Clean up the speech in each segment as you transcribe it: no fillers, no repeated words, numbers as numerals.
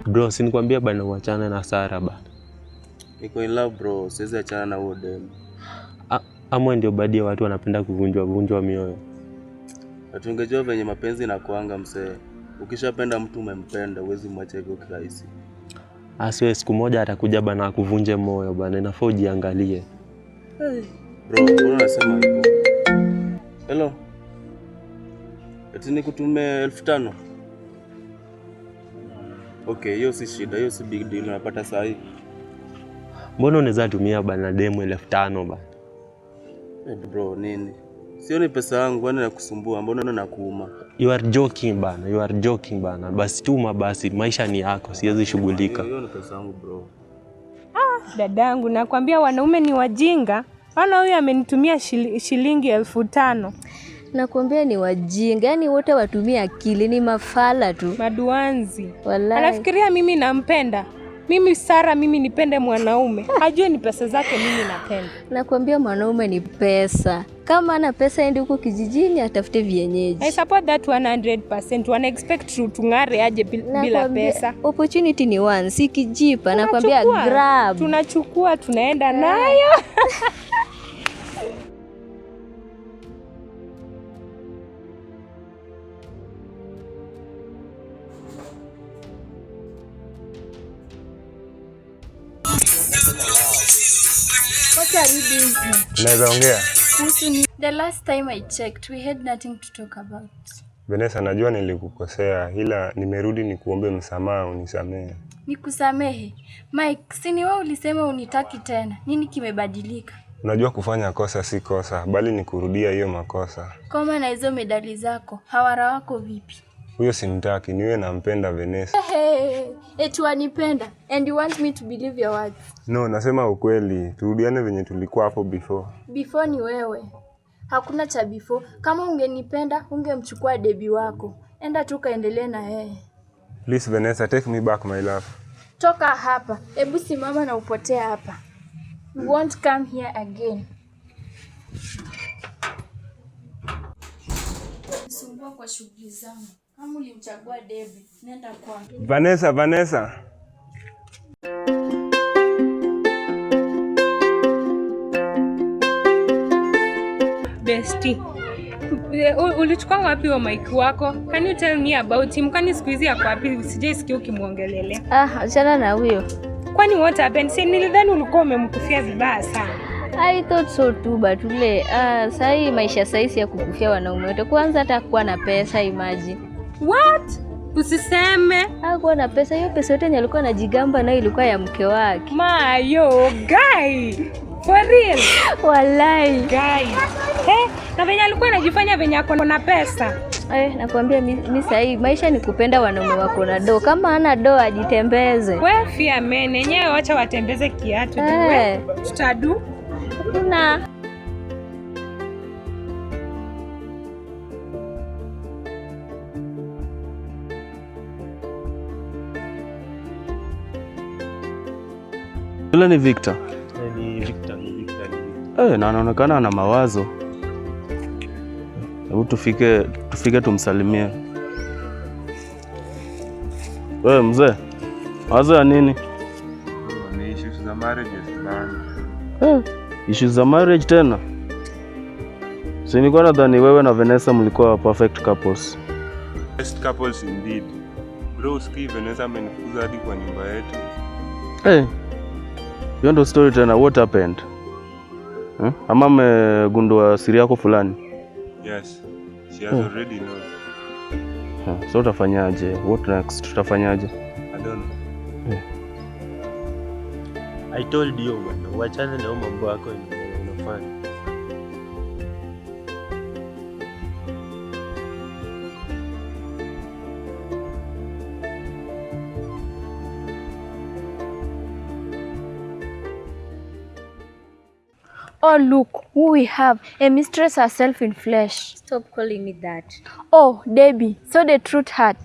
Bro, si nikwambia bana uachane na Sara bana. Niko in love bro, siwezi achana na huo dem. Ama ndio baadhi ya watu wanapenda kuvunjwa mioyo. Atungejua venye mapenzi na kuanga msee. Ukishapenda mtu umempenda, huwezi mwacha hivyo kirahisi. Asiwe siku moja atakuja bana kuvunje moyo bana, inafaa ujiangalie. Bro, mbona unasema hivyo? Hello. Eti nikutume 1500. Okay, hiyo si shida, hiyo si big deal, napata saa hii. Mbona unaweza tumia bana demo 1500 bana? Bro, nini? Sio ni pesa yangu, kwani nakusumbua? Mbona nakuuma? You are joking bana. Basi tuma basi, maisha ni yako, siwezi shughulika. Hiyo ni pesa yangu bro. Dadangu, nakwambia wanaume ni wajinga. Ana huyu amenitumia shilingi 1500. Nakwambia ni wajinga, yani wote watumia akili, ni mafala tu. Maduanzi. Wallahi. Anafikiria mimi nampenda. Mimi Sara, mimi nipende mwanaume. Hajui ni pesa zake mimi napenda. Nakwambia mwanaume ni pesa. Kama ana pesa ende huko kijijini atafute vienyeji. I support that 100%. Wana expect tungare aje bila pesa. Opportunity ni one, si kijipa. Nakwambia grab. Tunachukua, tunaenda nayo. What are you doing? Naweza ongea? The last time I checked, we had nothing to talk about. Vanessa, najua nilikukosea, ila nimerudi nikuombe msamaha, unisamehe. Nikusamehe? Mike, si ni wewe ulisema unitaki tena. Nini kimebadilika? Unajua kufanya kosa si kosa, bali ni kurudia hiyo makosa. Kama na hizo medali zako, hawara wako vipi? Huyo simtaki, niwe nampenda Vanessa. Eti wanipenda and you want me to believe your words? No, nasema ukweli, turudiane venye tulikuwa hapo before. Before ni wewe. Hakuna cha before. Kama ungenipenda, ungemchukua Debbie wako. Enda tu kaendelee na yeye. Please Vanessa, take me back my love. Toka hapa. Hebu simama na upotee hapa. You won't come here again. Sumbua kwa shughuli zangu. Kama ulimchagua Debbie, nenda kwake. Vanessa. Bestie. Ulichukua wapi wa Mike wako? Can you tell me about him? Kwani siku hizi yako wapi? Sijaisikia ukimuongelelea. Achana na huyo. Kwani what happened? Si nilidhani ulikuwa umemkufia vibaya sana. I thought so too, but sahi maisha saisi ya kukufia wanaume wote. Kwanza hata kuwa na pesa, imagine. What? Usiseme. Hakuwa na pesa, hiyo pesa yote alikuwa anajigamba nayo ilikuwa ya mke wake. Mayo, guy. For real? Wallahi. Guy. Na venye alikuwa anajifanya venye ako na pesa. Nakwambia mimi sahi maisha ni kupenda wanaume wako na do. Kama hana do ajitembeze. Wewe fia mene, yenyewe wacha watembeze kiatu. Tutadu. Kuna Yule ni Victor. Ni Victor. Na anaonekana ana mawazo. Hebu tufike tumsalimie. Wewe mzee, wazo ya nini? Ni issues za marriage bana. Issues za marriage tena? Si nilikuwa nadhani wewe na Vanessa mlikuwa perfect couples. Best couples indeed. Bro, ski Vanessa amenifukuza hadi kwa nyumba yetu. Hiyo ndo story tena, what happened? Ama mmegundua siri yako fulani? Yes, she has already known. So utafanyaje? What next? Tutafanyaje? I don't know. I told you bwana, uachane na mambo yako unafanya. Oh, look, who we have, a mistress herself in flesh. Stop calling me that. Oh, Debbie, so the truth hurts.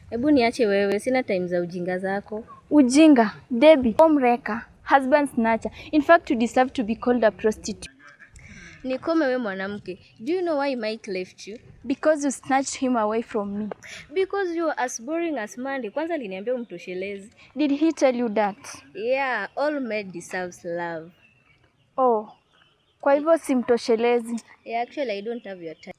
Hebu niache wewe, sina time za ujinga zako. Ujinga, Debbie, home wrecker, husband snatcher. In fact, you deserve to be called a prostitute. Nikome we mwanamke. Do you know why Mike left you? Because you snatched him away from me. Because you are as boring as Mandy. Kwanza aliniambia umtoshelezi. Did he tell you that? Yeah, all men deserves love. Oh, kwa hivyo simtoshelezi. Yeah, actually I don't have your time.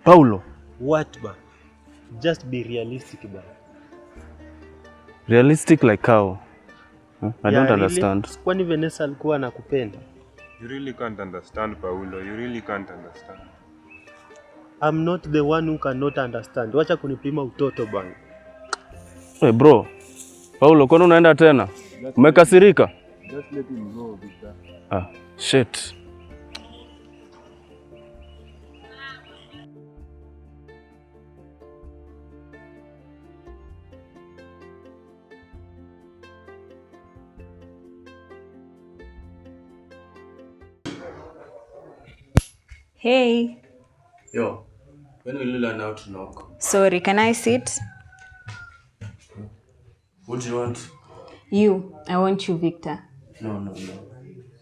Paulo, What ba? Just be realistic ba. realistic like how? I don't really? understand. Kwani Vanessa alikuwa anakupenda? You really can't understand, Paulo. You really can't understand. I'm not the one who cannot understand. Wacha kunipima utoto bana. Hey bro, Paulo, kwani unaenda tena? Umekasirika? Just let him go, Victor. Shit. Hey. Yo, when will you learn how to knock? Sorry, can I sit? What do you want? You. I want you, Victor. No.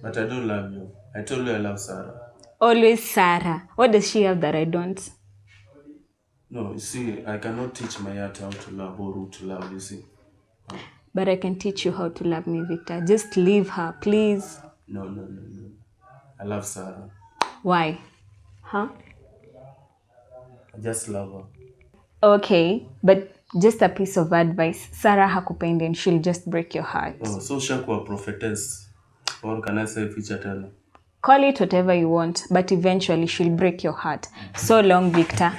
But I don't love you. I told you I love Sarah. Always Sarah. What does she have that I don't? No, you see, I cannot teach my heart how to love or who to love, you see. But I can teach you how to love me, Victor. Just leave her, please. No. I love Sarah. Why? Huh? I just love her. Okay, but just a piece of advice. Sarah hakupendi and she'll just break your heart. Oh, so shakuwa prophetess. Or can I say future teller? Call it whatever you want, but eventually she'll break your heart. So long, Victor.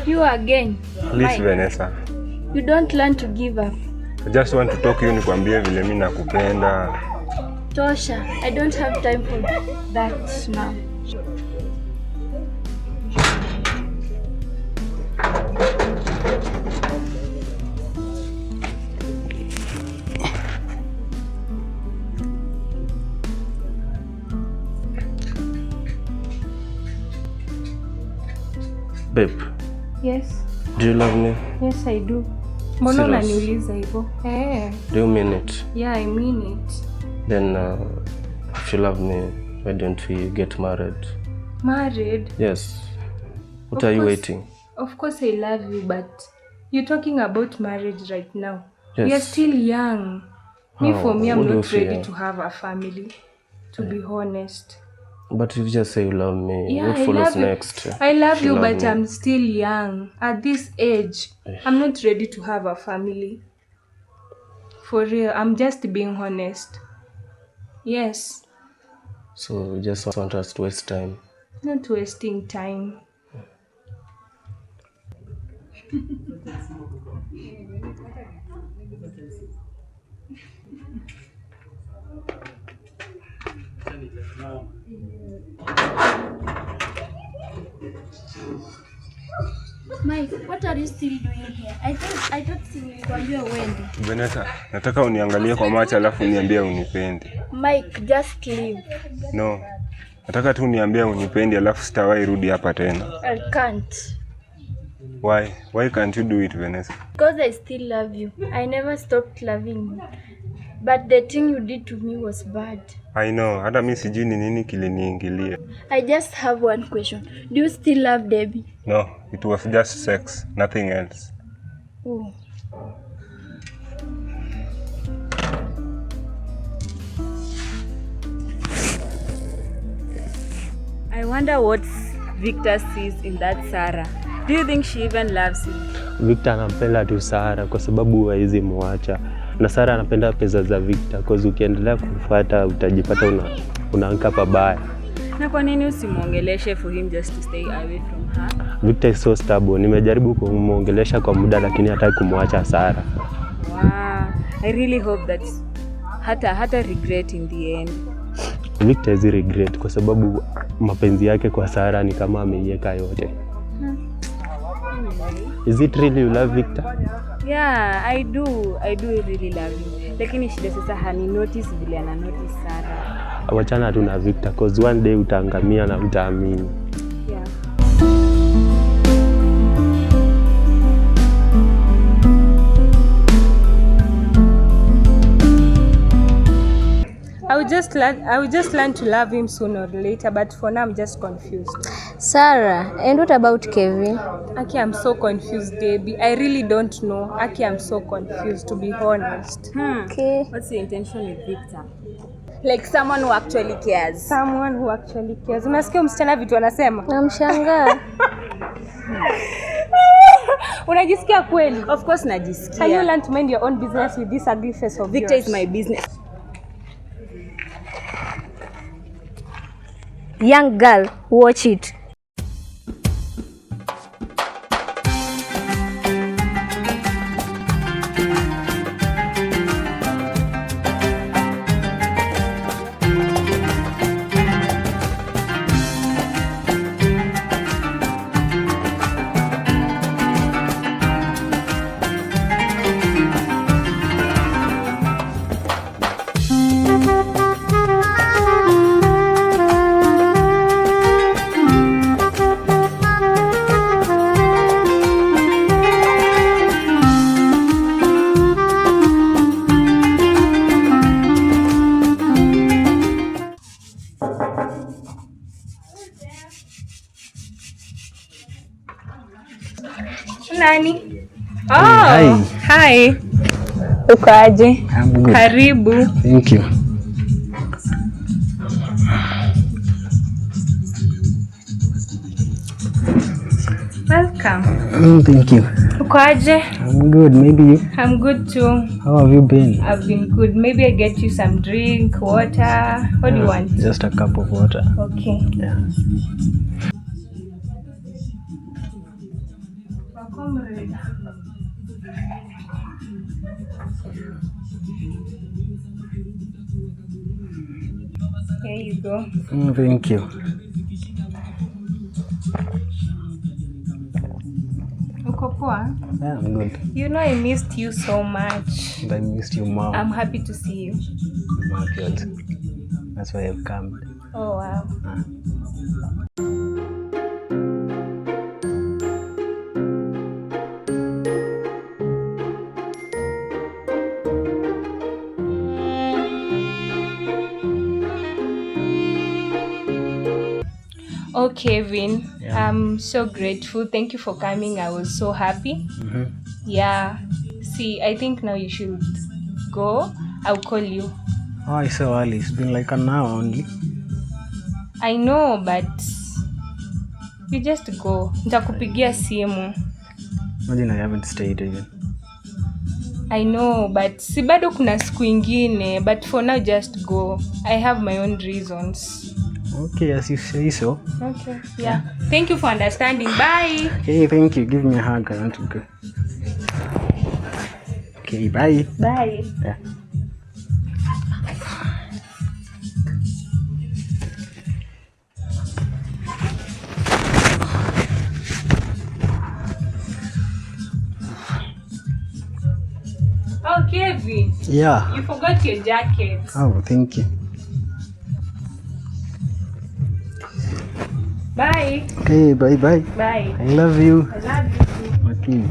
You again. Please, Mike, Vanessa. you don't learn to give up. I just want to talk to you nikwambie vile mimi nakupenda. Tosha, I don't have time for that now. Babe, Yes. do you love me? Yes, I do. Mbona Serious? unaniuliza hivyo? Do you mean it? Yeah, I mean it. Then if you love me, why don't we get married? Married? Yes. What Of are you course- waiting? Of course I love you, but you're talking about marriage right now. Yes. You're still young. Me, How? for me, I'm What do you not ready feel? to have a family, to be honest. But if you just say you love me, Yeah, what I follows love you. next? I love If you, love but me. I'm still young. At this age, I'm not ready to have a family. For real, I'm just being honest. Yes, So you just want us to waste time. not wasting time. Mike, what are you still doing here? I thought nilikwambia uende. Vanessa, nataka uniangalie kwa macho alafu uniambie unipendi. Mike, just leave. No. Nataka tu niambie unipendi alafu sitawahi rudi hapa tena. I can't. Why? Why can't you do it, Vanessa? Because I still love you. I never stopped loving you. But the thing you did to me was bad. I know. Hata mimi sijui ni nini kiliniingilia. I just have one question. Do you still love Debbie? No, it was just sex, nothing else. Oh. I wonder what Victor sees in that Sarah. Do you think she even loves him? Victor anampenda tu Sarah kwa sababu hawezi muacha. Na Sarah anapenda pesa za Victor cause ukiendelea kufuata utajipata unaanka pabaya. Na kwa nini usimuongeleshe for him just to stay away from her? Victor is so stubborn. Nimejaribu kumuongelesha kwa muda lakini hataki kumwacha Sarah. Wow. I really hope that hata regret in the end. Victor is regret kwa sababu mapenzi yake kwa Sarah ni kama ameiweka yote. Is it really you love Victor? Yeah, I do really love him. Lakini shida sasa hani notice vile ana notice Sarah. Wachana tu na Victor cause one day utaangamia na utaamini. Yeah. I will just learn to love him sooner or later, but for now I'm just confused. Sarah, and what about Kevin? Aki, I'm so confused, Debbie. I really don't know. Aki, I'm so confused, to be honest. Okay. What's your intention with Victor? Like someone who actually cares. Someone who actually cares. Unasikia msichana vitu anasema? Namshangaa. Unajisikia kweli? Of course najisikia. Can you learn to mind your own business with this ugly face of Victor yours? is my business. Young girl, watch it. Nani? Oh, hi. Uko aje? I'm good. Karibu. Thank you. Welcome. Thank you. Uko aje? I'm good. Maybe you? I'm good too. How have you been? I've been good. Maybe I get you some drink, water. What do you want? Just a cup of water. Okay. Yeah. Here you go. Thank you. Uko poa? Yeah, I'm good. You know I missed you so much. And I missed you, Mom. I'm happy to see you. I'm happy. That's why I've come. Oh wow. Oh, Kevin, Yeah. I'm so grateful. Thank you for coming. I was so happy. Yeah. See, I think now you should go. I'll call you. Oh, it's so early. It's been like an hour only. I know, but you just go. Nitakupigia simu. Imagine I haven't stayed even. I know, but si bado kuna siku ingine. But for now, just go. I have my own reasons. Okay, as you say so. Okay. Yeah. Thank you for understanding. Bye. Okay, thank you. Give me a hug. I want to go. Okay, bye. Bye. Yeah. Oh, Kevin. Yeah. You forgot your jacket. Oh, thank you. Bye. Okay, bye bye. Bye. I love you. I love you too. Okay.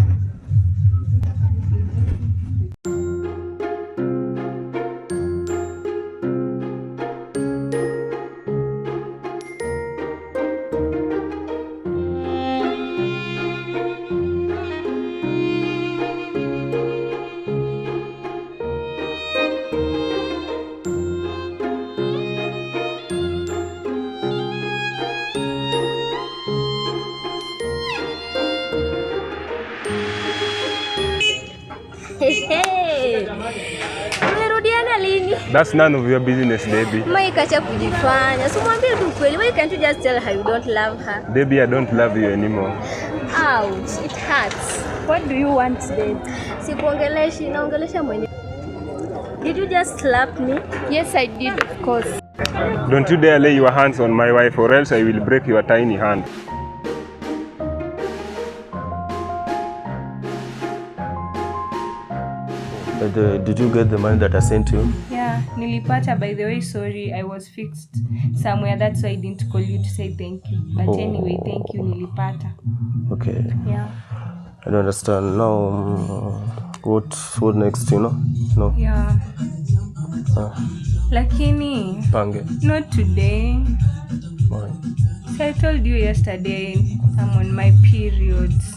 Umerudiana lini? That's none of your business, Debbie. Mai kacha kujifanya. So mwambie tu kweli. Why can't you just tell her you don't love her? Debbie, I don't love you anymore. Ouch, it hurts. What do you want today? Sikuongeleshi, naongelesha mwenyewe. Did you just slap me? Yes, I did, of course. Don't you dare lay your hands on my wife or else I will break your tiny hand. Did you get the money that I sent you? Yeah, nilipata. By the way, sorry, I was fixed somewhere. That's why I didn't call you to say thank you. But anyway, thank you, nilipata. Okay. Yeah. I don't understand. Now, what next, you know? No. Yeah. Lakini, Pange. not today. Why? So I told you yesterday I'm on my periods.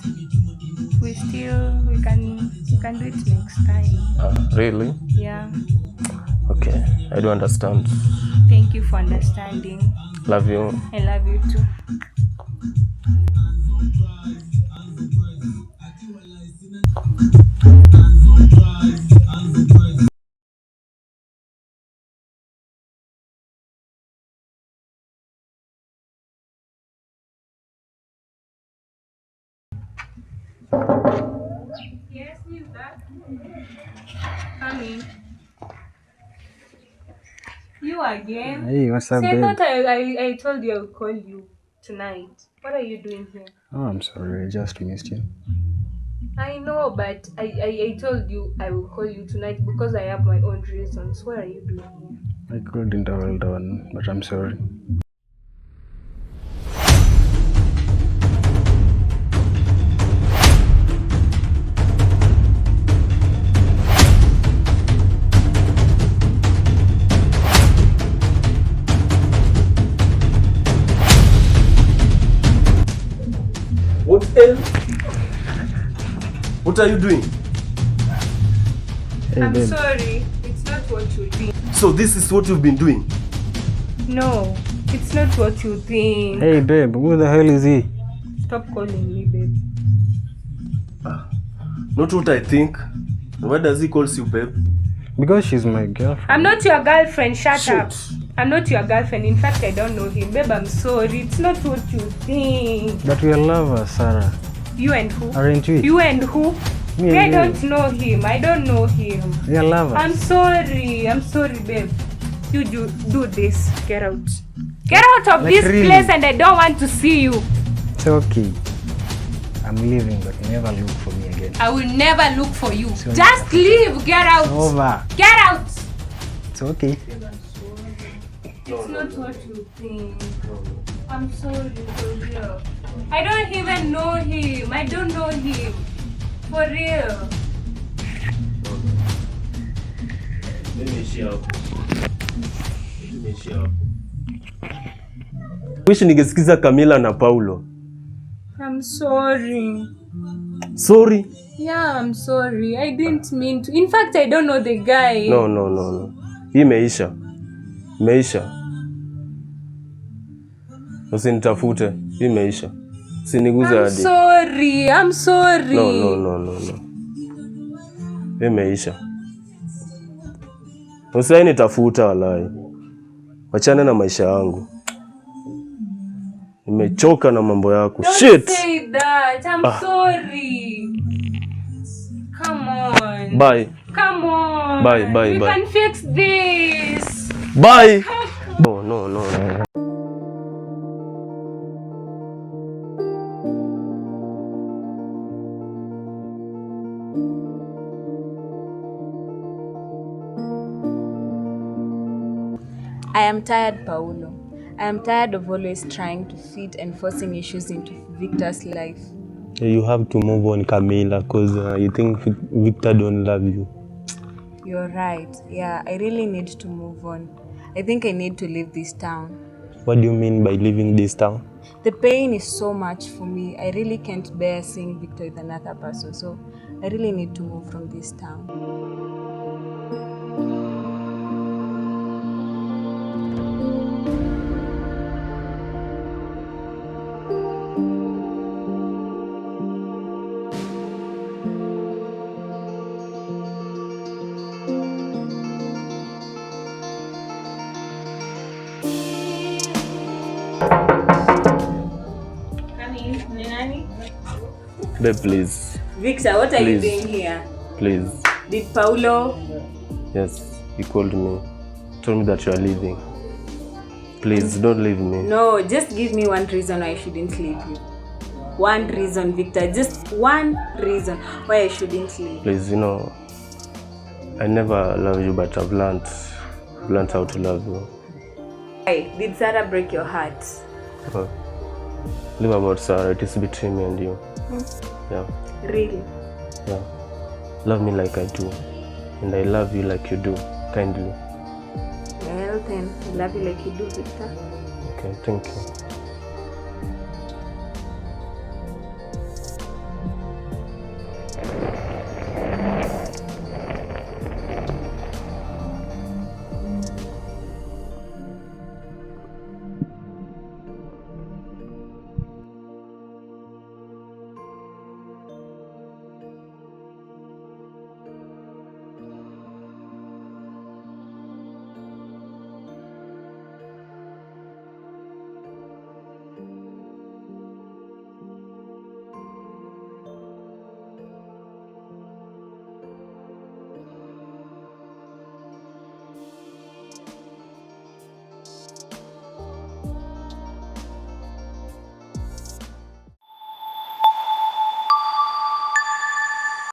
We can do it next time. Really? Yeah. Okay. I do understand. Thank you for understanding. Love you. I love you too. Yes, who is that? Come in. You again? Hey, what's up, See, I babe? thought I told you I would call you tonight. What are you doing here? Oh, I'm sorry. I just missed you. I know, but I told you I will call you tonight because I have my own reasons. What are you doing here? I couldn't hold on, but I'm sorry. What else? What are you doing? Hey, I'm babe. sorry. It's not what you think. So this is what you've been doing? No, it's not what you think. Hey, babe. Who the hell is he? Stop calling me, babe. Not what I think. Why does he call you babe? Because she's my girlfriend. I'm not your girlfriend. Shut up. Shit. I'm not your girlfriend. In fact, I don't know him. Babe, I'm sorry. It's not what you think. But we are lovers, Sarah. You and who? Aren't we? You and who? Me I and don't you. know him. I don't know him. We are lovers. I'm sorry. I'm sorry, babe. You do this. Get out. Get out of Like this really? place and I don't want to see you. It's okay. I'm leaving, but never look for me again. I will never look for you. So- Just leave. Get out. Over. Get out. It's okay. It's not what you think. I'm sorry, for real. I don't even know him. I don't know him. For real. Wish ningesikiza Camila na Paulo. I'm sorry. Sorry? Yeah, I'm sorry. I didn't mean to. In fact, I don't know the guy. No. Hii imeisha. Imeisha. Usinitafute. Hii imeisha. Usiniguze I'm hadi. sorry. I'm sorry. No. Hii imeisha. Usinitafuta walai. Wachana na maisha yangu. Nimechoka na mambo yako. Don't Shit. say that. I'm sorry. Come on. Bye. Come on. Bye. We can fix this. Bye. No. I am tired, Paulo. I am tired of always trying to fit and forcing issues into Victor's life. You have to move on, Camila, because you think Victor don't love you. You're right. Yeah, I really need to move on. I think I need to leave this town. What do you mean by leaving this town? The pain is so much for me. I really can't bear seeing Victor with another person. So I really need to move from this town. Babe, please. Victor, what are you Please. doing here? Please. Did Paulo? Yes, he called me. Told me that you are leaving. Please, don't leave me. No, just give me one reason why I shouldn't leave you. One reason, Victor. Just one reason why I shouldn't leave. Please, you know, I never loved you, but I've learned how to love you. Why? Did Sarah break your heart? Leave about Sarah. It is between me and you. Yeah. Really? Yeah. Love me like I do. And I love you like you do. Kindly. Well then, I love you like you do, Victor. Okay, thank you.